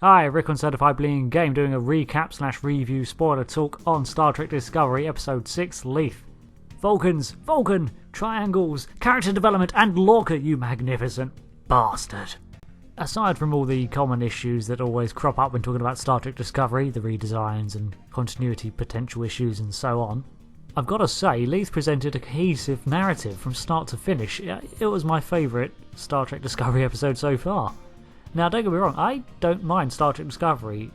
Hi, Rick on Certifiably Ingame doing a recap/review spoiler talk on Star Trek Discovery Episode 6, Leaf. Vulcan, triangles, character development and Lorca, you magnificent bastard. Aside from all the common issues that always crop up when talking about Star Trek Discovery, the redesigns and continuity potential issues and so on, I've got to say, Leith presented a cohesive narrative from start to finish. It was my favourite Star Trek Discovery episode so far. Now, don't get me wrong, I don't mind Star Trek Discovery.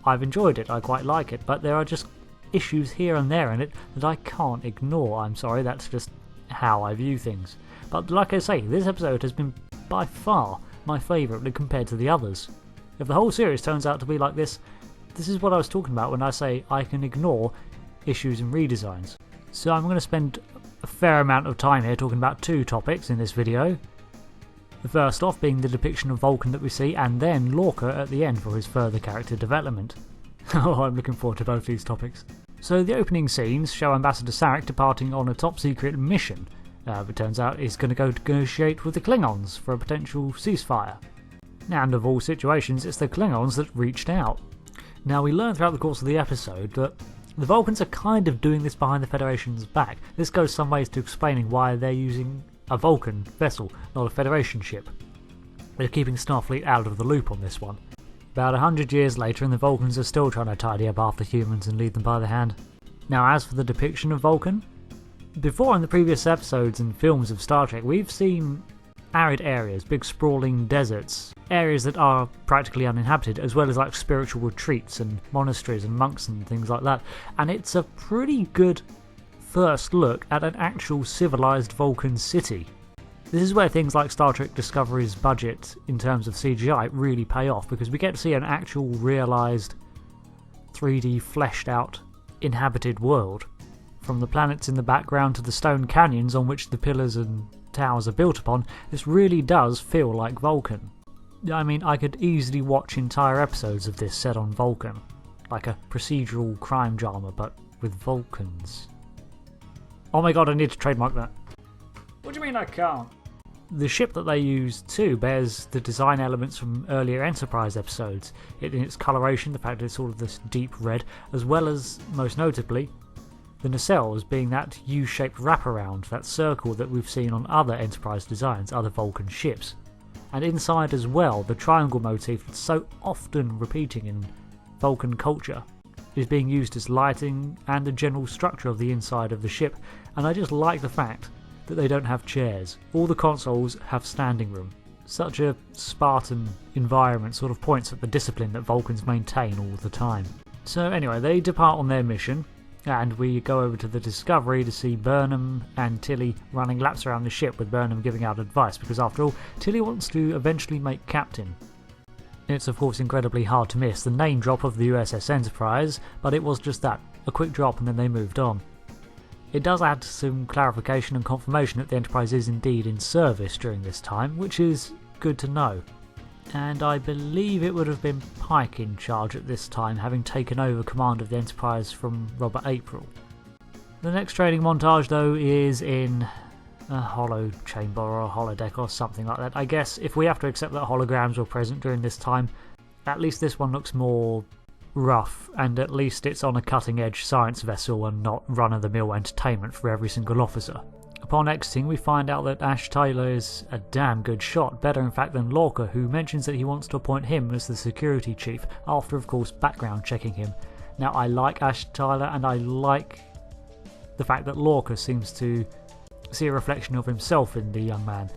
I've enjoyed it, I quite like it, but there are just issues here and there in it that I can't ignore. I'm sorry, that's just how I view things. But like I say, this episode has been by far my favourite compared to the others. If the whole series turns out to be like this is what I was talking about when I say I can ignore issues and redesigns. So I'm going to spend a fair amount of time here talking about two topics in this video. The first off being the depiction of Vulcan that we see, and then Lorca at the end for his further character development. Oh, I'm looking forward to both these topics. So the opening scenes show Ambassador Sarek departing on a top secret mission. It turns out he's going to go negotiate with the Klingons for a potential ceasefire. And of all situations, it's the Klingons that reached out. Now, we learn throughout the course of the episode that the Vulcans are kind of doing this behind the Federation's back. This goes some ways to explaining why they're using a Vulcan vessel, not a Federation ship. They're keeping Starfleet out of the loop on this one. About 100 years later and the Vulcans are still trying to tidy up after humans and lead them by the hand. Now, as for the depiction of Vulcan, before in the previous episodes and films of Star Trek, we've seen arid areas, big sprawling deserts, areas that are practically uninhabited, as well as like spiritual retreats and monasteries and monks and things like that. And it's a pretty good first look at an actual civilized Vulcan city. This is where things like Star Trek Discovery's budget in terms of CGI really pay off, because we get to see an actual realised 3D fleshed out inhabited world. From the planets in the background to the stone canyons on which the pillars and towers are built upon, this really does feel like Vulcan. I mean, I could easily watch entire episodes of this set on Vulcan, like a procedural crime drama but with Vulcans. Oh my god, I need to trademark that. What do you mean I can't? The ship that they use too bears the design elements from earlier Enterprise episodes, in its coloration, the fact that it's sort of this deep red, as well as, most notably, the nacelles being that U-shaped wraparound, that circle that we've seen on other Enterprise designs, other Vulcan ships. And inside as well, the triangle motif that's so often repeating in Vulcan culture is being used as lighting and the general structure of the inside of the ship, and I just like the fact that they don't have chairs. All the consoles have standing room. Such a Spartan environment sort of points at the discipline that Vulcans maintain all the time. So anyway, they depart on their mission, and we go over to the Discovery to see Burnham and Tilly running laps around the ship, with Burnham giving out advice, because after all, Tilly wants to eventually make captain. It's of course incredibly hard to miss the name drop of the USS Enterprise, but it was just that, a quick drop and then they moved on. It does add some clarification and confirmation that the Enterprise is indeed in service during this time, which is good to know. And I believe it would have been Pike in charge at this time, having taken over command of the Enterprise from Robert April. The next training montage though is in a holo chamber or a holodeck or something like that. I guess if we have to accept that holograms were present during this time, at least this one looks more rough, and at least it's on a cutting edge science vessel and not run-of-the-mill entertainment for every single officer. Upon exiting, we find out that Ash Tyler is a damn good shot, better in fact than Lorca, who mentions that he wants to appoint him as the security chief, after of course background checking him. Now, I like Ash Tyler, and I like the fact that Lorca seems to see a reflection of himself in the young man.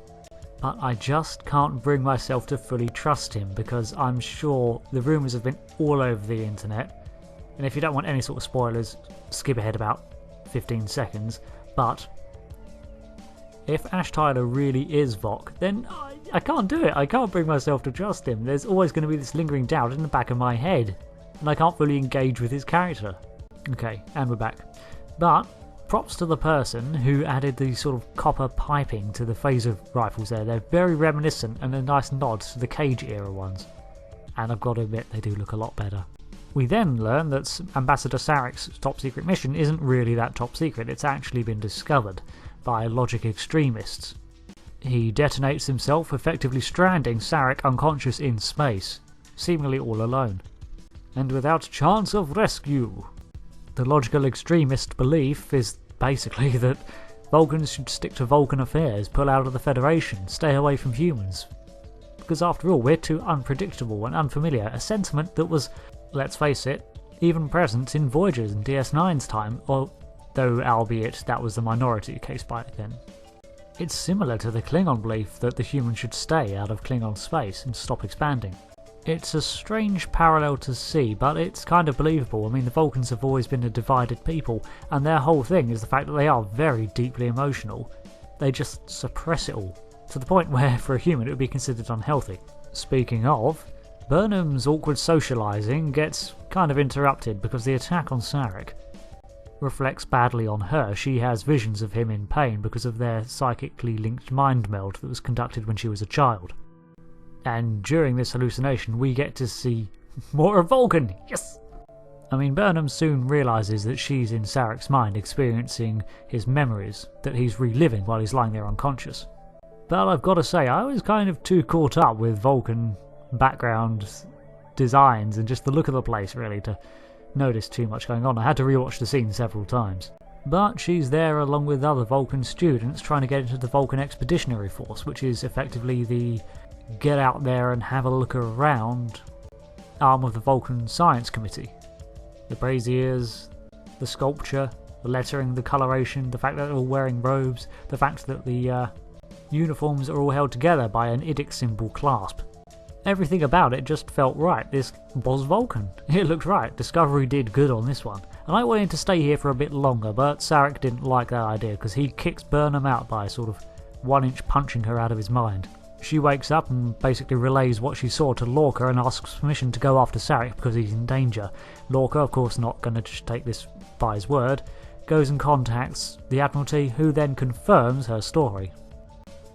But I just can't bring myself to fully trust him, because I'm sure the rumours have been all over the internet, and if you don't want any sort of spoilers, skip ahead about 15 seconds, but if Ash Tyler really is Vok, then I can't do it. I can't bring myself to trust him. There's always going to be this lingering doubt in the back of my head, and I can't fully engage with his character. Okay, and we're back. But props to the person who added the sort of copper piping to the phaser rifles there. They're very reminiscent and a nice nod to the Cage era ones. And I've got to admit, they do look a lot better. We then learn that Ambassador Sarek's top secret mission isn't really that top secret. It's actually been discovered by logic extremists. He detonates himself, effectively stranding Sarek unconscious in space. seemingly all alone, and without chance of rescue. The logical extremist belief is basically that Vulcans should stick to Vulcan affairs, pull out of the Federation, stay away from humans. Because after all, we're too unpredictable and unfamiliar, a sentiment that was, let's face it, even present in Voyager's and DS9's time, although albeit that was the minority case back then. It's similar to the Klingon belief that the humans should stay out of Klingon space and stop expanding. It's a strange parallel to see, but it's kind of believable. I mean, the Vulcans have always been a divided people, and their whole thing is the fact that they are very deeply emotional. They just suppress it all, to the point where for a human it would be considered unhealthy. Speaking of, Burnham's awkward socialising gets kind of interrupted because the attack on Sarek reflects badly on her. She has visions of him in pain because of their psychically linked mind meld that was conducted when she was a child. And during this hallucination we get to see more of Vulcan! Yes! I mean, Burnham soon realises that she's in Sarek's mind, experiencing his memories that he's reliving while he's lying there unconscious. But I've got to say, I was kind of too caught up with Vulcan background designs and just the look of the place really to notice too much going on. I had to rewatch the scene several times. But she's there along with other Vulcan students trying to get into the Vulcan Expeditionary Force, which is effectively the get out there and have a look around arm of the Vulcan Science Committee. The braziers, the sculpture, the lettering, the coloration, the fact that they're all wearing robes, the fact that the uniforms are all held together by an idic symbol clasp. Everything about it just felt right. This was Vulcan. It looked right. Discovery did good on this one. And I wanted to stay here for a bit longer, but Sarek didn't like that idea because he kicks Burnham out by sort of 1-inch punching her out of his mind. She wakes up and basically relays what she saw to Lorca and asks permission to go after Sarek because he's in danger. Lorca, of course not going to just take this by his word, goes and contacts the Admiralty, who then confirms her story.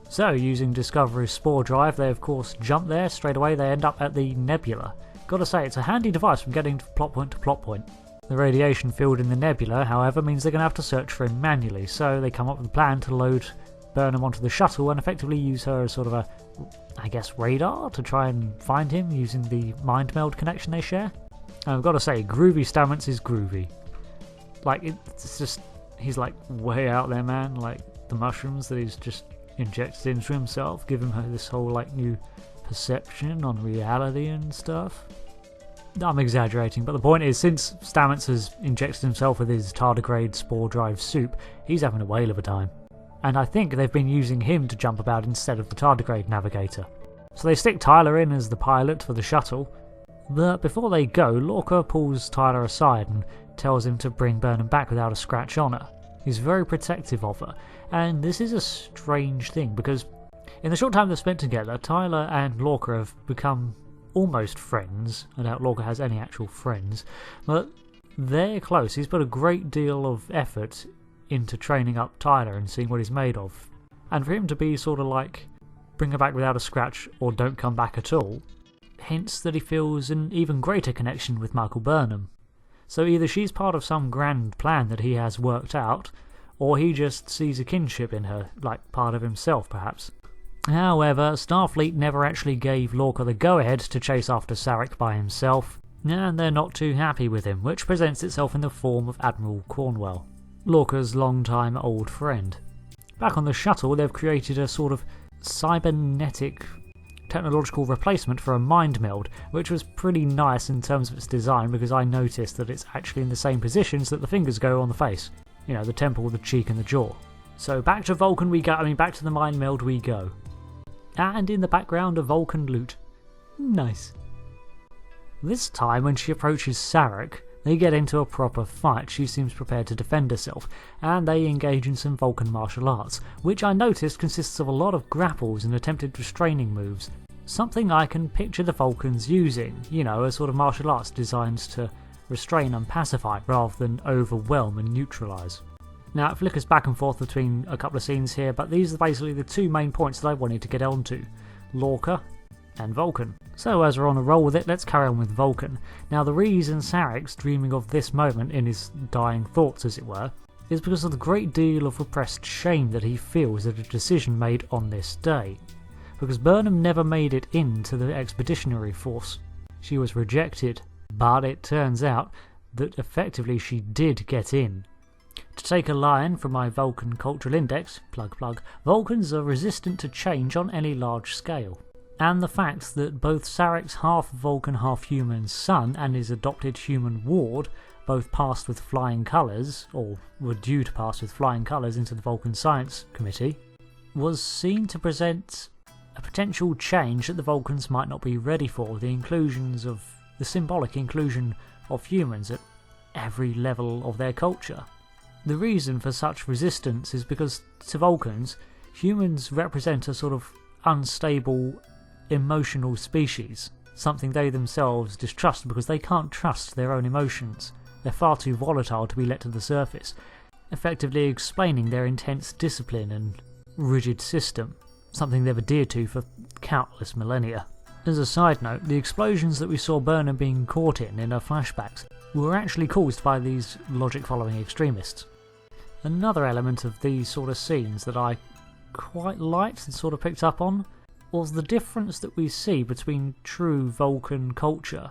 So, using Discovery's spore drive, they of course jump there. Straight away they end up at the nebula. Gotta say, it's a handy device from getting from plot point to plot point. The radiation field in the nebula, however, means they're going to have to search for him manually, so they come up with a plan to load Burnham onto the shuttle and effectively use her as sort of a, I guess, radar to try and find him using the mind meld connection they share. And I've got to say, Groovy Stamets is groovy. Like, it's just, he's like way out there, man. Like, the mushrooms that he's just injected into himself give him this whole like new perception on reality and stuff. I'm exaggerating, but the point is, since Stamets has injected himself with his tardigrade spore drive soup, he's having a whale of a time. And I think they've been using him to jump about instead of the tardigrade navigator. So they stick Tyler in as the pilot for the shuttle, but before they go, Lorca pulls Tyler aside and tells him to bring Burnham back without a scratch on her. He's very protective of her, and this is a strange thing because in the short time they've spent together, Tyler and Lorca have become almost friends. I doubt Lorca has any actual friends, but they're close. He's put a great deal of effort into training up Tyler and seeing what he's made of. And for him to be sort of like, bring her back without a scratch or don't come back at all, hints that he feels an even greater connection with Michael Burnham. So either she's part of some grand plan that he has worked out, or he just sees a kinship in her, like part of himself perhaps. However, Starfleet never actually gave Lorca the go-ahead to chase after Sarek by himself, and they're not too happy with him, which presents itself in the form of Admiral Cornwell, Lorca's long-time old friend. Back on the shuttle, they've created a sort of cybernetic technological replacement for a mind meld, which was pretty nice in terms of its design because I noticed that it's actually in the same positions that the fingers go on the face. You know, the temple, the cheek and the jaw. So back to Vulcan we go, back to the mind meld we go. And in the background a Vulcan loot. Nice. This time when she approaches Sarek, they get into a proper fight. She seems prepared to defend herself, and they engage in some Vulcan martial arts, which I noticed consists of a lot of grapples and attempted restraining moves. Something I can picture the Vulcans using, you know, a sort of martial arts designed to restrain and pacify rather than overwhelm and neutralise. Now it flickers back and forth between a couple of scenes here, but these are basically the two main points that I wanted to get onto. Lorca and Vulcan. So as we're on a roll with it, let's carry on with Vulcan. Now the reason Sarek's dreaming of this moment in his dying thoughts, as it were, is because of the great deal of repressed shame that he feels at a decision made on this day. Because Burnham never made it into the Expeditionary Force. She was rejected, but it turns out that effectively she did get in. To take a line from my Vulcan Cultural Index, plug, Vulcans are resistant to change on any large scale. And the fact that both Sarek's half Vulcan half human son and his adopted human ward both passed with flying colours, or were due to pass with flying colours into the Vulcan Science Committee, was seen to present a potential change that the Vulcans might not be ready for, the symbolic inclusion of humans at every level of their culture. The reason for such resistance is because to Vulcans, humans represent a sort of unstable, emotional species, something they themselves distrust because they can't trust their own emotions. They're far too volatile to be let to the surface, effectively explaining their intense discipline and rigid system, something they've adhered to for countless millennia. As a side note, the explosions that we saw Burnham being caught in her flashbacks were actually caused by these logic-following extremists. Another element of these sort of scenes that I quite liked and sort of picked up on was the difference that we see between true Vulcan culture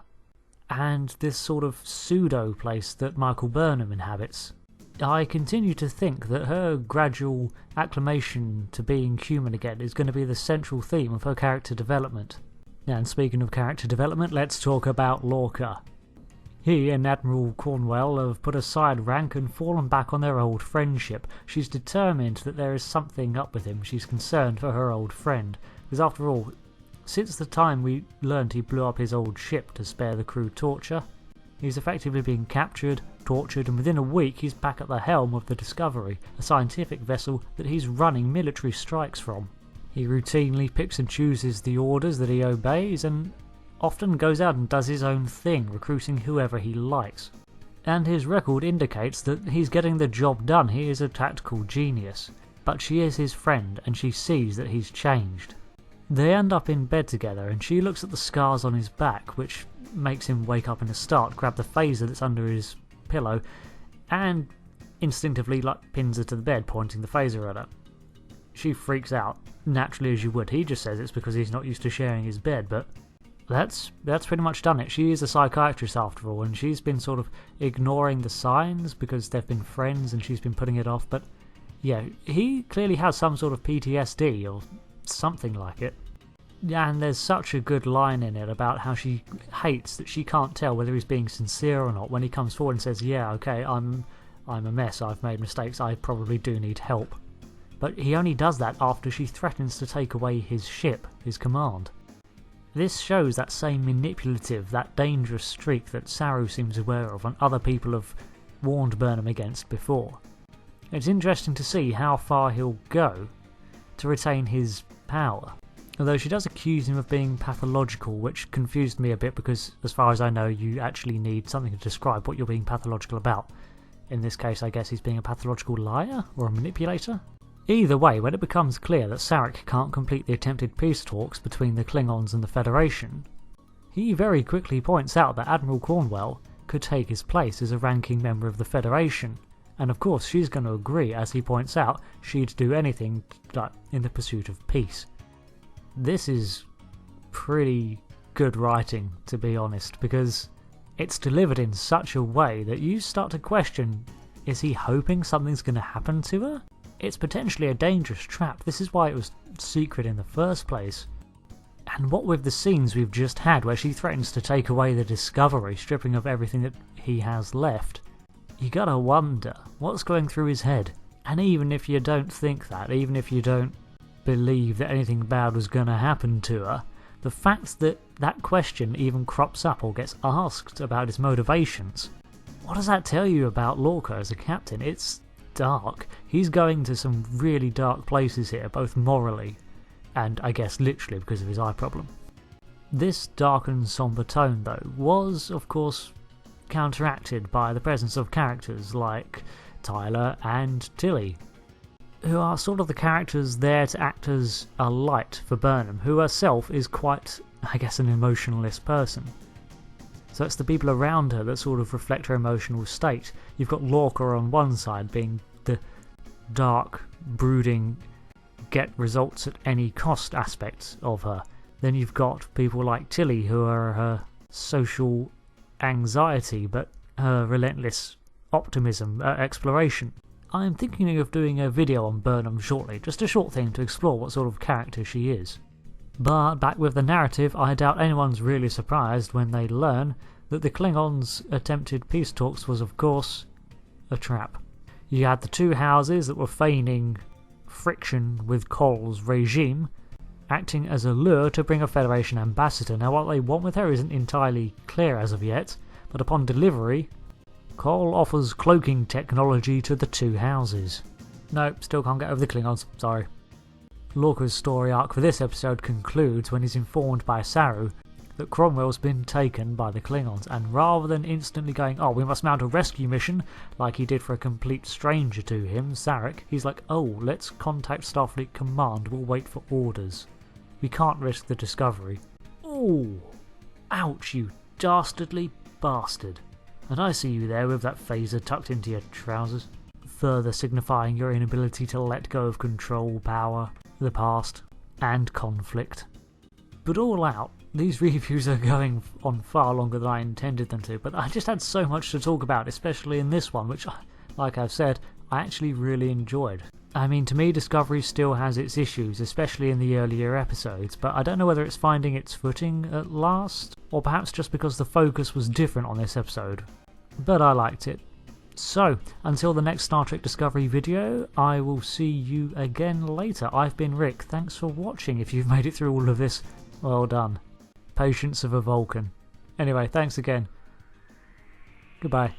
and this sort of pseudo place that Michael Burnham inhabits. I continue to think that her gradual acclimation to being human again is going to be the central theme of her character development. And speaking of character development, let's talk about Lorca. He and Admiral Cornwell have put aside rank and fallen back on their old friendship. She's determined that there is something up with him. She's concerned for her old friend. Because after all, since the time we learned he blew up his old ship to spare the crew torture, he's effectively been captured, tortured, and within a week he's back at the helm of the Discovery, a scientific vessel that he's running military strikes from. He routinely picks and chooses the orders that he obeys, and often goes out and does his own thing, recruiting whoever he likes. And his record indicates that he's getting the job done. He is a tactical genius. But she is his friend, and she sees that he's changed. They end up in bed together, and she looks at the scars on his back, which makes him wake up in a start, grab the phaser that's under his pillow, and instinctively pins her to the bed, pointing the phaser at her. She freaks out, naturally as you would. He just says it's because he's not used to sharing his bed, but that's pretty much done it. She is a psychiatrist after all, and she's been sort of ignoring the signs because they've been friends and she's been putting it off, but yeah, he clearly has some sort of PTSD or something like it. And there's such a good line in it about how she hates that she can't tell whether he's being sincere or not when he comes forward and says, yeah, okay, I'm a mess, I've made mistakes, I probably do need help. But he only does that after she threatens to take away his ship, his command. This shows that same manipulative, that dangerous streak that Saru seems aware of and other people have warned Burnham against before. It's interesting to see how far he'll go to retain his power. Although she does accuse him of being pathological, which confused me a bit because, as far as I know, you actually need something to describe what you're being pathological about. In this case, I guess he's being a pathological liar or a manipulator? Either way, when it becomes clear that Sarek can't complete the attempted peace talks between the Klingons and the Federation, he very quickly points out that Admiral Cornwell could take his place as a ranking member of the Federation, and of course she's going to agree, as he points out she'd do anything in the pursuit of peace. This is pretty good writing, to be honest, because it's delivered in such a way that you start to question, is he hoping something's going to happen to her? It's potentially a dangerous trap. This is why it was secret in the first place. And what with the scenes we've just had where she threatens to take away the Discovery, stripping of everything that he has left, you gotta wonder what's going through his head. And even if you don't think that, even if you don't believe that anything bad was going to happen to her, the fact that that question even crops up or gets asked about his motivations, what does that tell you about Lorca as a captain? It's dark. He's going to some really dark places here, both morally and I guess literally because of his eye problem. This dark and somber tone, though, was of course counteracted by the presence of characters like Tyler and Tilly, who are sort of the characters there to act as a light for Burnham, who herself is quite, I guess, an emotionless person. So it's the people around her that sort of reflect her emotional state. You've got Lorca on one side being the dark, brooding, get results at any cost aspects of her. Then you've got people like Tilly who are her social anxiety, but her relentless optimism, exploration. I am thinking of doing a video on Burnham shortly, just a short thing to explore what sort of character she is. But back with the narrative, I doubt anyone's really surprised when they learn that the Klingons' attempted peace talks was of course a trap. You had the two houses that were feigning friction with Kol's regime, acting as a lure to bring a Federation ambassador. Now what they want with her isn't entirely clear as of yet, but upon delivery, Kol offers cloaking technology to the two houses. Nope, still can't get over the Klingons, sorry. Lorca's story arc for this episode concludes when he's informed by Saru that Cromwell's been taken by the Klingons, and rather than instantly going, oh, we must mount a rescue mission, like he did for a complete stranger to him, Sarek, he's like, oh, let's contact Starfleet Command, we'll wait for orders. We can't risk the Discovery. Ooh, ouch, you dastardly bastard. And I see you there with that phaser tucked into your trousers, further signifying your inability to let go of control, power, the past, and conflict. But all out, these reviews are going on far longer than I intended them to, but I just had so much to talk about, especially in this one, which, like I've said, I actually really enjoyed. I mean, to me, Discovery still has its issues, especially in the earlier episodes, but I don't know whether it's finding its footing at last, or perhaps just because the focus was different on this episode. But I liked it. So, until the next Star Trek Discovery video, I will see you again later. I've been Rick, thanks for watching. If you've made it through all of this, well done. Patience of a Vulcan. Anyway, thanks again. Goodbye.